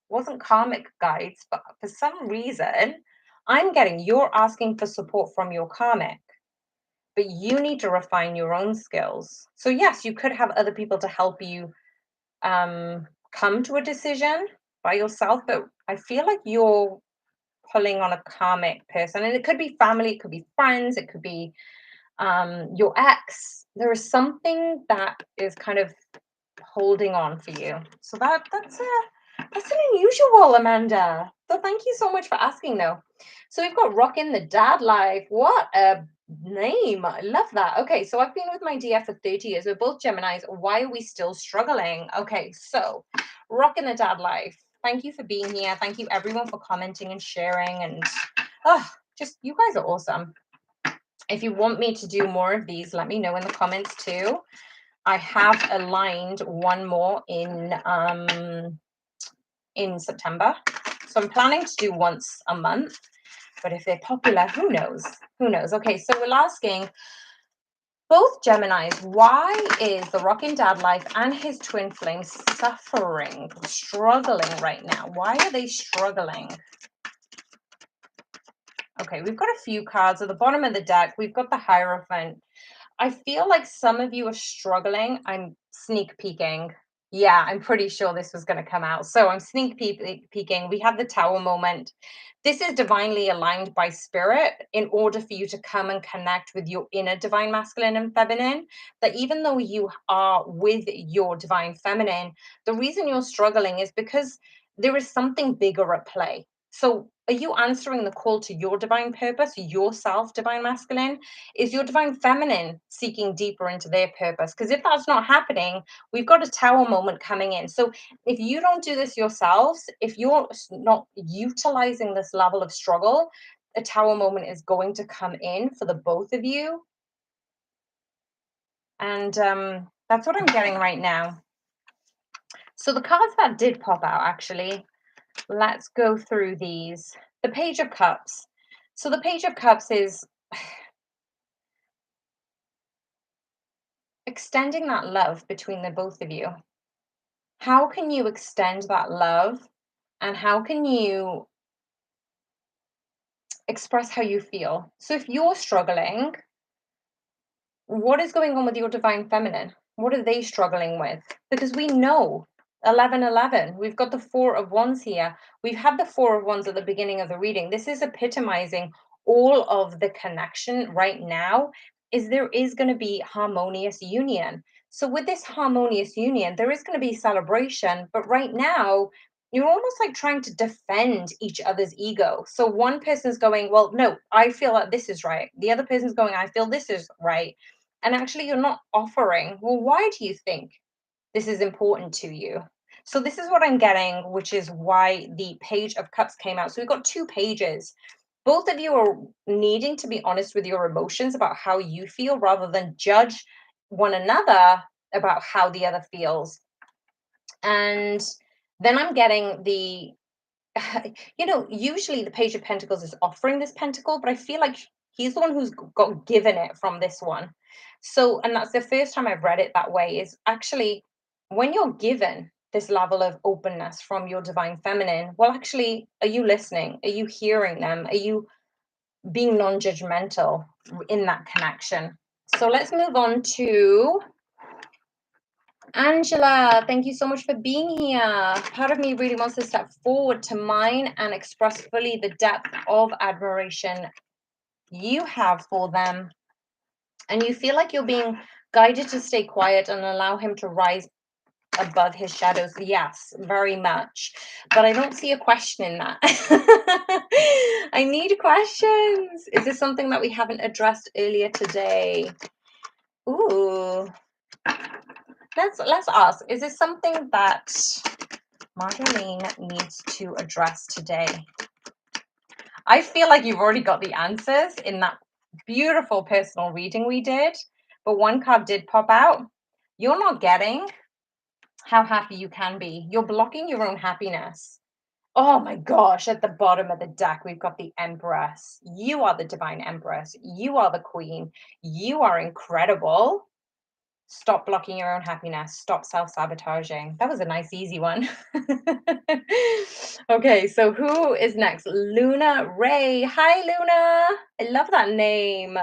wasn't karmic guides, but for some reason I'm getting you're asking for support from your karmic, but you need to refine your own skills. So yes, you could have other people to help you come to a decision by yourself, but I feel like you're pulling on a karmic person, and it could be family, it could be friends, it could be your ex. There is something that is kind of holding on for you. So that's an unusual, Amanda. So thank you so much for asking though. So we've got Rockin' the Dad Life. What a name. I love that. Okay, so I've been with my DF for 30 years. We're both Geminis. Why are we still struggling? Okay, so Rockin' the Dad Life. Thank you for being here. Thank you everyone for commenting and sharing, and oh, just you guys are awesome. If you want me to do more of these, let me know in the comments too. I have aligned one more in September. So I'm planning to do once a month, but if they're popular, who knows? Who knows? Okay, so we're asking both Geminis, why is the Rockin' Dad Life and his twin flame suffering, struggling right now? Why are they struggling? Okay, we've got a few cards at the bottom of the deck. We've got the Hierophant. I feel like some of you are struggling. I'm sneak peeking. Yeah, I'm pretty sure this was going to come out. So I'm peeking. We have the Tower moment. This is divinely aligned by spirit in order for you to come and connect with your inner divine masculine and feminine. That even though you are with your divine feminine, the reason you're struggling is because there is something bigger at play. So are you answering the call to your divine purpose, yourself, divine masculine? Is your divine feminine seeking deeper into their purpose? Because if that's not happening, we've got a tower moment coming in. So if you don't do this yourselves, if you're not utilizing this level of struggle, a tower moment is going to come in for the both of you. And that's what I'm getting right now. So the cards that did pop out, actually, let's go through these. The Page of Cups. So the Page of Cups is extending that love between the both of you. How can you extend that love, and how can you express how you feel? So if you're struggling, what is going on with your divine feminine? What are they struggling with? Because we know 1111, we've got the Four of Wands here. We've had the Four of Wands at the beginning of the reading. This is epitomizing all of the connection right now. Is there is going to be harmonious union. So with this harmonious union, there is going to be celebration, but right now you're almost like trying to defend each other's ego. So one person's going, well, no, I feel that this is right. The other person's going, I feel this is right. And actually you're not offering, well, why do you think this is important to you? So this is what I'm getting, which is why the Page of Cups came out. So we've got two pages. Both of you are needing to be honest with your emotions about how you feel rather than judge one another about how the other feels. And then I'm getting the usually the Page of Pentacles is offering this pentacle, but I feel like he's the one who's got given it from this one. So, and that's the first time I've read it that way, is actually when you're given this level of openness from your divine feminine, well, actually, are you listening? Are you hearing them? Are you being non-judgmental in that connection? So let's move on to Angela, thank you so much for being here. Part of me really wants to step forward to mine and express fully the depth of admiration you have for them. And you feel like you're being guided to stay quiet and allow him to rise above his shadows. Yes, very much. But I don't see a question in that. I need questions. Is this something that we haven't addressed earlier today? Ooh. Let's ask. Is this something that Marjolaine needs to address today? I feel like you've already got the answers in that beautiful personal reading we did, but one card did pop out. You're not getting how happy you can be. You're blocking your own happiness. Oh my gosh, at the bottom of the deck, we've got the Empress. You are the Divine Empress. You are the Queen. You are incredible. Stop blocking your own happiness. Stop self-sabotaging. That was a nice, easy one. Okay, so who is next? Luna Ray. Hi, Luna. I love that name.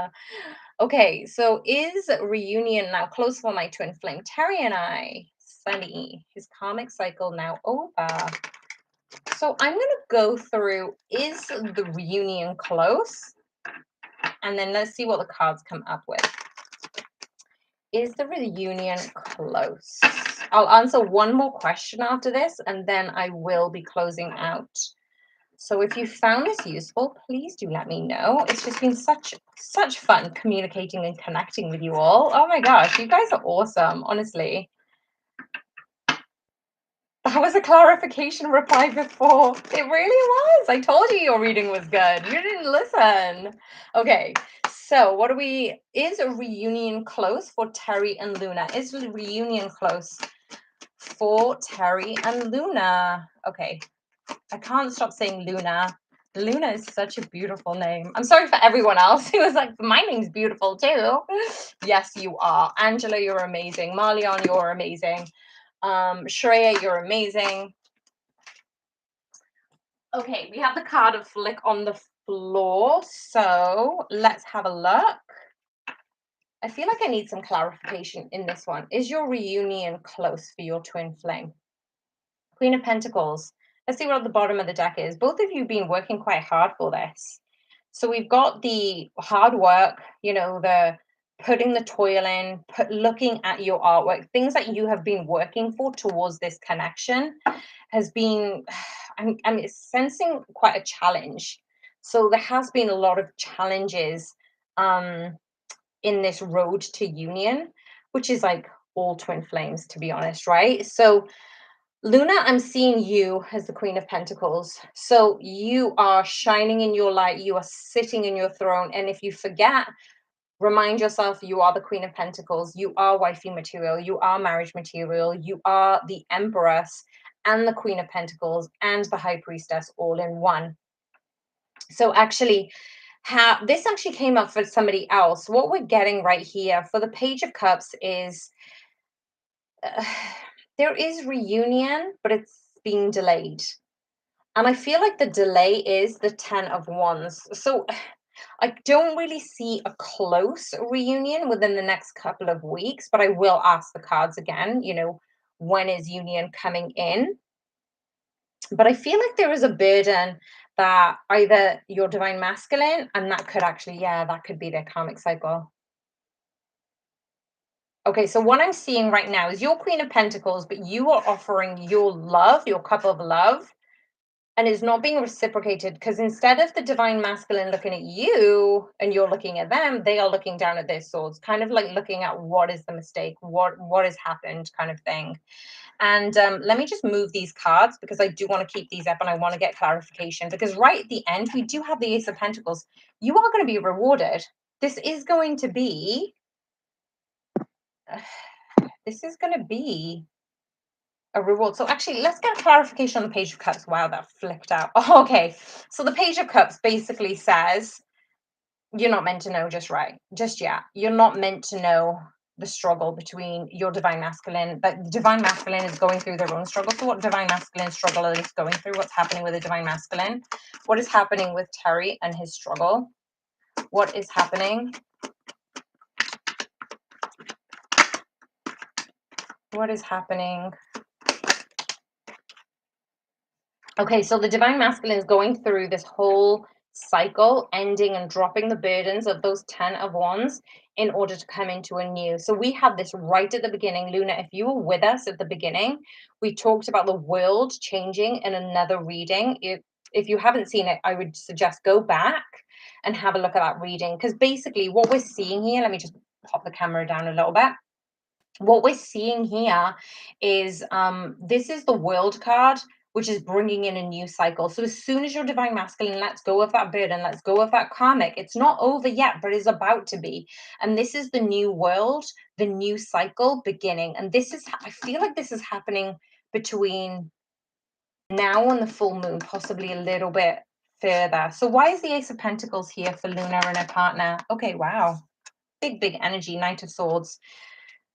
Okay, so is reunion now close for my twin flame? Terry and I, Sunny, his karmic cycle now over. So I'm going to go through, is the reunion close? And then let's see what the cards come up with. Is the reunion close? I'll answer one more question after this, and then I will be closing out. So if you found this useful, please do let me know. It's just been such fun communicating and connecting with you all. Oh my gosh, you guys are awesome, honestly. That was a clarification reply before. It really was. I told you your reading was good. You didn't listen. Okay, so what are we? Is a reunion close for Terry and Luna? Is a reunion close for Terry and Luna? Okay, I can't stop saying Luna. Luna is such a beautiful name. I'm sorry for everyone else who was like, my name's beautiful too. Yes, you are. Angela, you're amazing. Marlion, you're amazing. Shreya, you're amazing. Okay, we have the card of Flick on the floor, so let's have a look. I feel like I need some clarification in this one. Is your reunion close for your twin flame? Queen of Pentacles. Let's see what the bottom of the deck is. Both of you been working quite hard for this. So we've got the hard work, you know, the putting the toil in, looking at your artwork, things that you have been working for towards this connection has been, I'm sensing quite a challenge. So there has been a lot of challenges in this road to union, which is like all twin flames, to be honest, right? So Luna, I'm seeing you as the Queen of Pentacles. So you are shining in your light, you are sitting in your throne. And if you forget, remind yourself you are the Queen of Pentacles, you are wifey material, you are marriage material, you are the Empress and the Queen of Pentacles and the High Priestess all in one. So actually, this actually came up for somebody else. What we're getting right here for the Page of Cups is there is reunion, but it's being delayed. And I feel like the delay is the 10 of Wands. So I don't really see a close reunion within the next couple of weeks, but I will ask the cards again, you know, when is union coming in? But I feel like there is a burden that either your divine masculine, and that could actually, yeah, that could be their karmic cycle. Okay, so what I'm seeing right now is your Queen of Pentacles, but you are offering your love, your cup of love, and it's not being reciprocated because instead of the divine masculine looking at you and you're looking at them, they are looking down at their swords, kind of like looking at what is the mistake, what has happened, kind of thing. And let me just move these cards because I do want to keep these up and I want to get clarification because right at the end we do have the Ace of Pentacles. You are going to be rewarded. This is going to be a reward. So actually, let's get clarification on the Page of Cups. Wow, that flipped out. Oh, okay, so the Page of Cups basically says you're not meant to know just yet. You're not meant to know the struggle between your divine masculine. But the divine masculine is going through their own struggle. So what divine masculine struggle is going through? What's happening with the divine masculine? What is happening with Terry and his struggle? What is happening? What is happening? Okay, so the divine masculine is going through this whole cycle, ending and dropping the burdens of those 10 of wands in order to come into a new. So we had this right at the beginning. Luna, if you were with us at the beginning, we talked about the world changing in another reading. If you haven't seen it, I would suggest go back and have a look at that reading, because basically what we're seeing here, let me just pop the camera down a little bit. What we're seeing here is this is the world card, which is bringing in a new cycle. So as soon as your divine masculine lets go of that burden, lets go of that karmic, it's not over yet, but is about to be. And this is the new world, the new cycle beginning. And this is, I feel like this is happening between now and the full moon, possibly a little bit further. So why is the Ace of Pentacles here for Luna and her partner? Okay, wow. Big energy, Knight of Swords.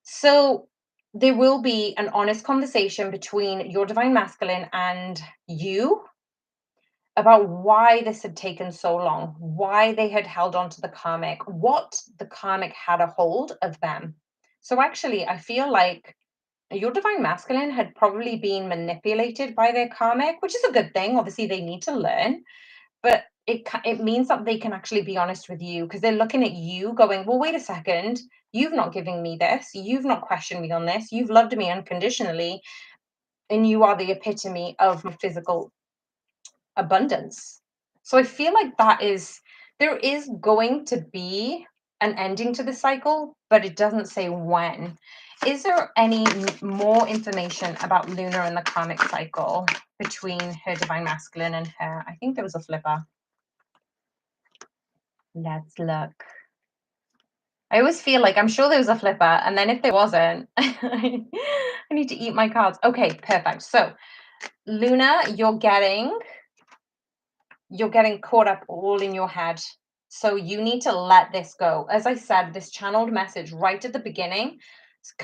So there will be an honest conversation between your divine masculine and you about why this had taken so long, why they had held on to the karmic, what the karmic had a hold of them. So actually, I feel like your divine masculine had probably been manipulated by their karmic, which is a good thing. Obviously, they need to learn, but it means that they can actually be honest with you, because they're looking at you going, well, wait a second, you've not given me this, you've not questioned me on this, you've loved me unconditionally, and you are the epitome of my physical abundance. So I feel like there is going to be an ending to the cycle, but it doesn't say when. Is there any more information about Luna and the karmic cycle between her divine masculine and her? I think there was a flipper. Let's look. I always feel like I'm sure there was a flipper, and then if there wasn't, I need to eat my cards. Okay, perfect. So, Luna, you're getting caught up all in your head. So you need to let this go. As I said, this channeled message right at the beginning,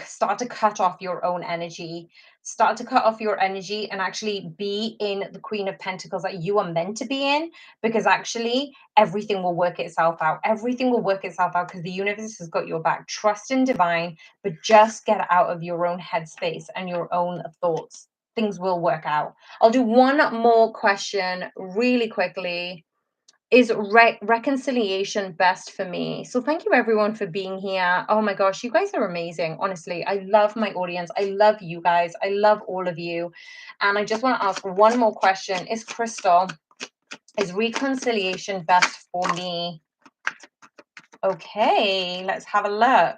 start to cut off your own energy. Start to cut off your energy and actually be in the Queen of Pentacles that you are meant to be in, because actually everything will work itself out. Everything will work itself out because the universe has got your back. Trust in divine, but just get out of your own headspace and your own thoughts. Things will work out. I'll do one more question really quickly. Is reconciliation best for me? So thank you everyone for being here. Oh my gosh, you guys are amazing. Honestly, I love my audience. I love you guys. I love all of you. And I just want to ask one more question. Is Crystal, is reconciliation best for me? Okay, let's have a look.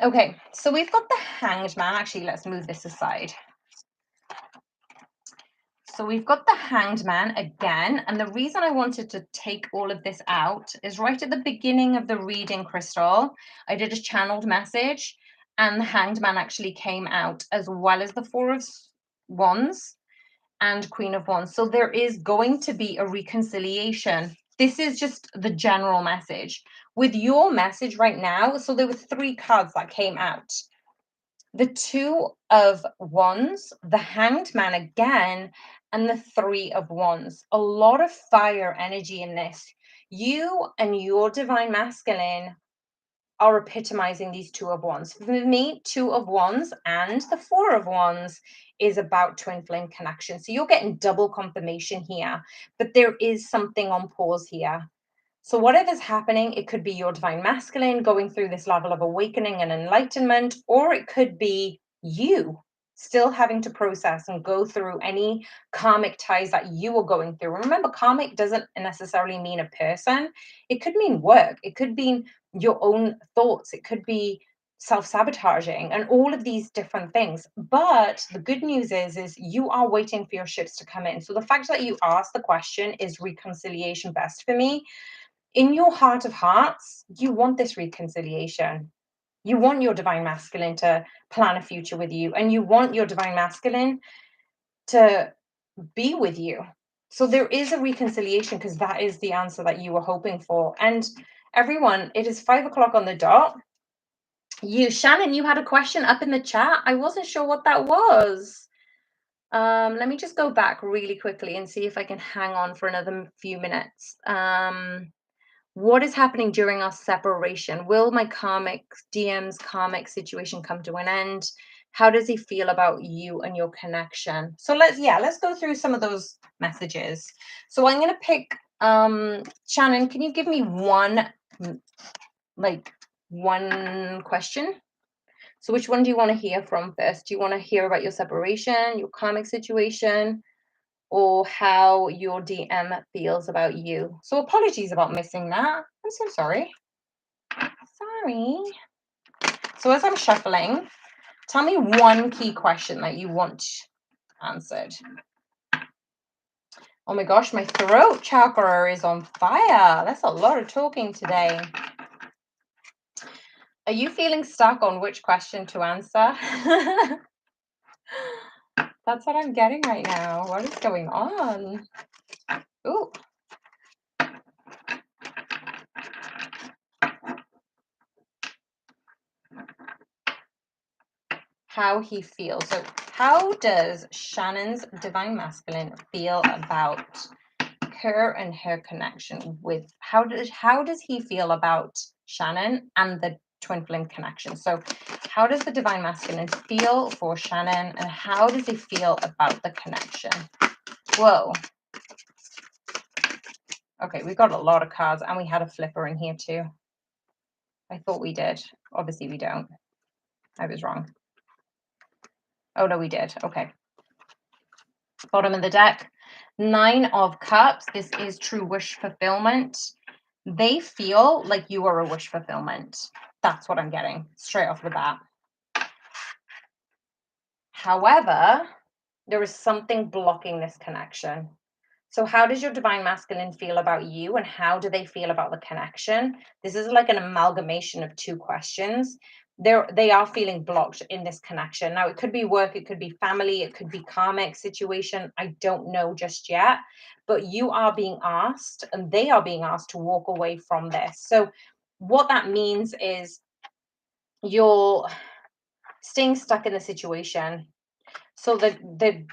Okay, so we've got the Hanged Man. Actually, let's move this aside. So we've got the Hanged Man again. And the reason I wanted to take all of this out is right at the beginning of the reading, Crystal, I did a channeled message and the Hanged Man actually came out, as well as the Four of Wands and Queen of Wands. So there is going to be a reconciliation. This is just the general message. With your message right now, so there were 3 cards that came out. The Two of Wands, the Hanged Man again, and the Three of Wands. A lot of fire energy in this. You and your divine masculine are epitomizing these Two of Wands. For me, Two of Wands and the Four of Wands is about twin flame connection. So you're getting double confirmation here, but there is something on pause here. So whatever's happening, it could be your divine masculine going through this level of awakening and enlightenment, or it could be you still having to process and go through any karmic ties that you are going through. Remember, karmic doesn't necessarily mean a person. It could mean work. It could mean your own thoughts. It could be self-sabotaging and all of these different things. But the good news is you are waiting for your ships to come in. So the fact that you asked the question, is reconciliation best for me? In your heart of hearts, you want this reconciliation. You want your divine masculine to plan a future with you, and you want your divine masculine to be with you. So there is a reconciliation, because that is the answer that you were hoping for. And everyone, it is 5 o'clock on the dot. Shannon, you had a question up in the chat. I wasn't sure what that was. Let me just go back really quickly and see if I can hang on for another few minutes. What is happening during our separation? Will my karmic DM's karmic situation come to an end? How does he feel about you and your connection? So let's go through some of those messages. So I'm gonna pick Shannon, can you give me mm, like one question? So which one do you want to hear from first? Do you want to hear about your separation, your karmic situation, or how your DM feels about you? So apologies about missing that. I'm so sorry. Sorry. So as I'm shuffling, tell me one key question that you want answered. Oh my gosh, my throat chakra is on fire. That's a lot of talking today. Are you feeling stuck on which question to answer? That's what I'm getting right now. What is going on? Ooh. How he feels. So how does Shannon's divine masculine feel about her and her connection with how does he feel about Shannon and the twin flame connection? So how does the divine masculine feel for Shannon and how does he feel about the connection? Whoa. Okay, we've got a lot of cards and we had a flipper in here too. I thought we did. Obviously we don't. I was wrong. Oh no, we did. Okay. Bottom of the deck, 9 of Cups. This is true wish fulfillment. They feel like you are a wish fulfillment. That's what I'm getting straight off the bat. However, there is something blocking this connection. So how does your divine masculine feel about you and how do they feel about the connection? This is like an amalgamation of two questions. They are feeling blocked in this connection. Now it could be work, it could be family, it could be karmic situation. I don't know just yet, but you are being asked and they are being asked to walk away from this. So what that means is you're staying stuck in the situation. So the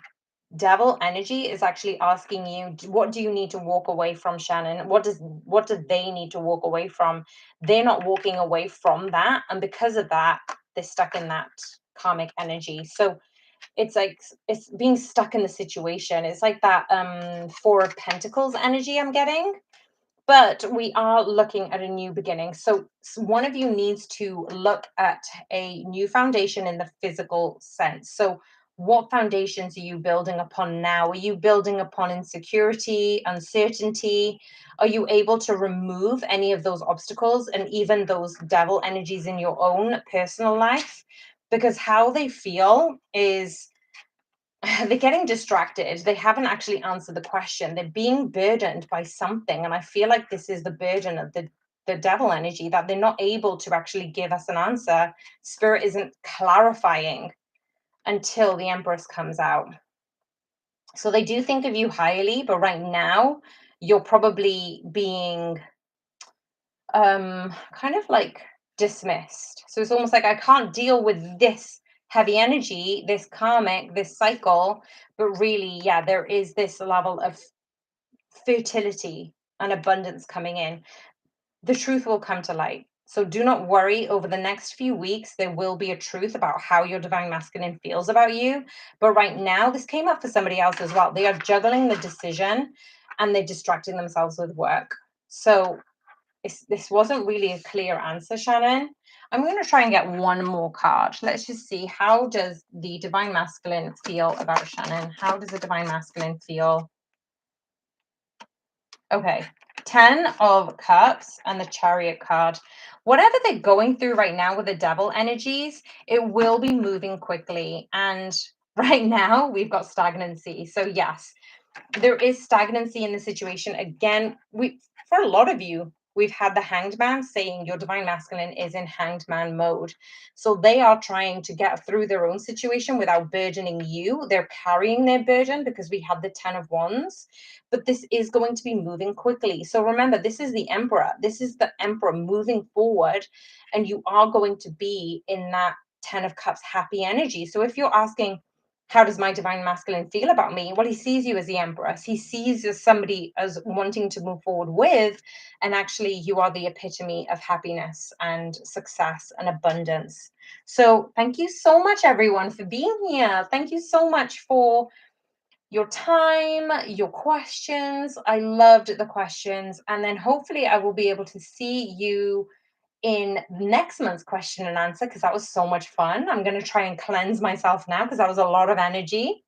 devil energy is actually asking you, what do you need to walk away from, Shannon? What do they need to walk away from? They're not walking away from that, and because of that they're stuck in that karmic energy. So it's like it's being stuck in the situation. It's like that 4 of Pentacles energy I'm getting, but we are looking at a new beginning. So one of you needs to look at a new foundation in the physical sense. So what foundations are you building upon now? Are you building upon insecurity, uncertainty? Are you able to remove any of those obstacles and even those devil energies in your own personal life? Because how they feel is they're getting distracted. They haven't actually answered the question. They're being burdened by something. And I feel like this is the burden of the devil energy, that they're not able to actually give us an answer. Spirit isn't clarifying until the Empress comes out. So they do think of you highly, but right now you're probably being kind of like dismissed. So it's almost like I can't deal with this heavy energy, this karmic, this cycle, but really, yeah, there is this level of fertility and abundance coming in. The truth will come to light. So do not worry. Over the next few weeks, there will be a truth about how your divine masculine feels about you. But right now, this came up for somebody else as well. They are juggling the decision and they're distracting themselves with work. So this wasn't really a clear answer, Shannon. I'm going to try and get one more card. Let's just see. How does the divine masculine feel about Shannon? How does the divine masculine feel? Okay. 10 of Cups and the Chariot card. Whatever they're going through right now with the devil energies, it will be moving quickly. And right now, we've got stagnancy. So, yes, there is stagnancy in the situation. Again, for a lot of you, we've had the Hanged Man saying your divine masculine is in Hanged Man mode. So they are trying to get through their own situation without burdening you. They're carrying their burden because we have the 10 of Wands, but this is going to be moving quickly. So remember, this is the Emperor. This is the Emperor moving forward, and you are going to be in that 10 of Cups happy energy. So if you're asking, how does my divine masculine feel about me? Well, he sees you as the empress. He sees you as somebody as wanting to move forward with, and actually, you are the epitome of happiness and success and abundance. So, thank you so much, everyone, for being here. Thank you so much for your time, your questions. I loved the questions. And then hopefully, I will be able to see you in next month's question and answer because that was so much fun. I'm going to try and cleanse myself now because that was a lot of energy.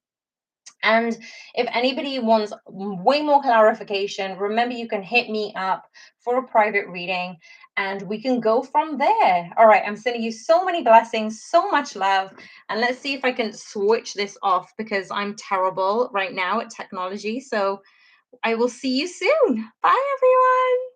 And if anybody wants way more clarification, remember you can hit me up for a private reading and we can go from there. All right, I'm sending you so many blessings, so much love. And let's see if I can switch this off because I'm terrible right now at technology. So I will see you soon. Bye, everyone.